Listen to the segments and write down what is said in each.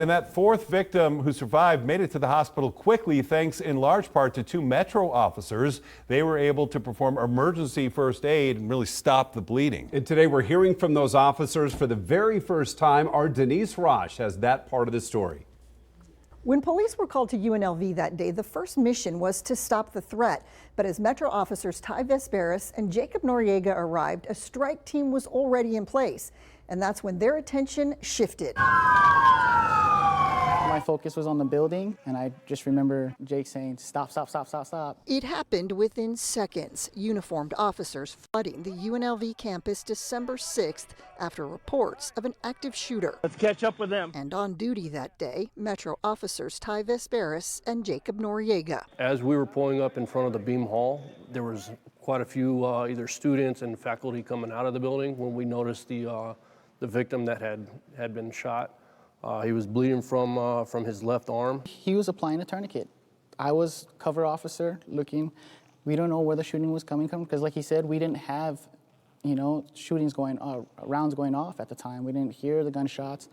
And that fourth victim who survived made it to the hospital quickly, thanks in large part to two Metro officers. They were able to perform emergency first aid and really stop the bleeding. And today we're hearing from those officers for the very first time. Our Denise Rosh has that part of the story. When police were called to UNLV that day, the first mission was to stop the threat. But as Metro officers Ty Vesperis and Jacob Noriega arrived, a strike team was already in place. And that's when their attention shifted. My focus was on the building, and I just remember Jake saying, "Stop, stop, stop, stop, stop." It happened within seconds. Uniformed officers flooding the UNLV campus December 6th after reports of an active shooter. Let's catch up with them. And on duty that day, Metro officers Ty Vesperis and Jacob Noriega. As we were pulling up in front of the Beam Hall, there was quite a few either students and faculty coming out of the building when we noticed the victim that had been shot. He was bleeding from his left arm. He was applying a tourniquet. I was cover officer looking. We don't know where the shooting was coming from because, like he said, we didn't have, shootings rounds going off at the time. We didn't hear the gunshots.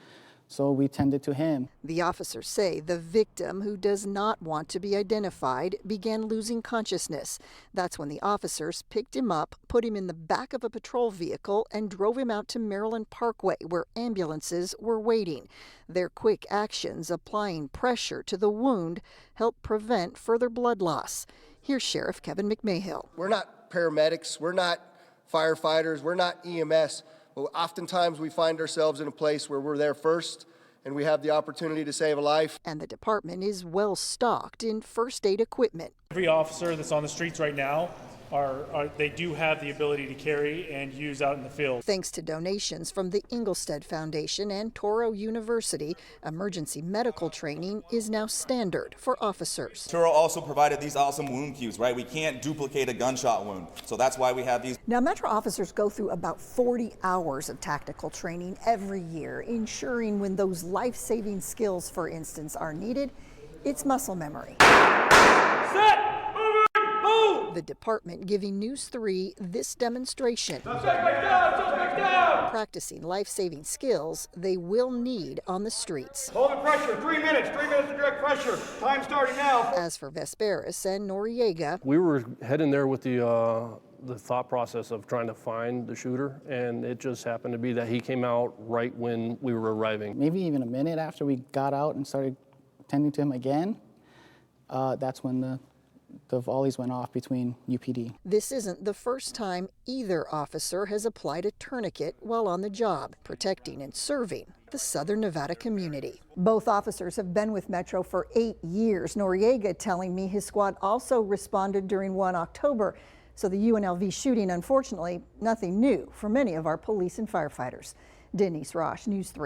So we tended to him. The officers say the victim, who does not want to be identified, began losing consciousness. That's when the officers picked him up, put him in the back of a patrol vehicle, and drove him out to Maryland Parkway, where ambulances were waiting. Their quick actions, applying pressure to the wound, helped prevent further blood loss. Here's Sheriff Kevin McMahill. We're not paramedics, we're not firefighters, we're not EMS. But oftentimes we find ourselves in a place where we're there first and we have the opportunity to save a life. And the department is well stocked in first aid equipment. Every officer that's on the streets right now, they do have the ability to carry and use out in the field. Thanks to donations from the Ingelstead Foundation and Toro University, emergency medical training is now standard for officers. Toro also provided these awesome wound cues, right? We can't duplicate a gunshot wound, so that's why we have these. Now, Metro officers go through about 40 hours of tactical training every year, ensuring when those life-saving skills, for instance, are needed, it's muscle memory. Set! The department giving News 3 this demonstration. Suspect down! Practicing life-saving skills they will need on the streets. Hold the pressure, 3 minutes of direct pressure. Time starting now. As for Vesperis and Noriega, We were heading there with the thought process of trying to find the shooter, and it just happened to be that he came out right when we were arriving. Maybe even a minute after we got out and started tending to him again, that's when the volleys went off between UPD. this isn't the first time either officer has applied a tourniquet while on the job, protecting and serving the Southern Nevada community. Both officers have been with Metro for 8 years. Noriega telling me his squad also responded during 1 October. So the UNLV shooting, unfortunately, nothing new for many of our police and firefighters. Denise Rosh, News 3.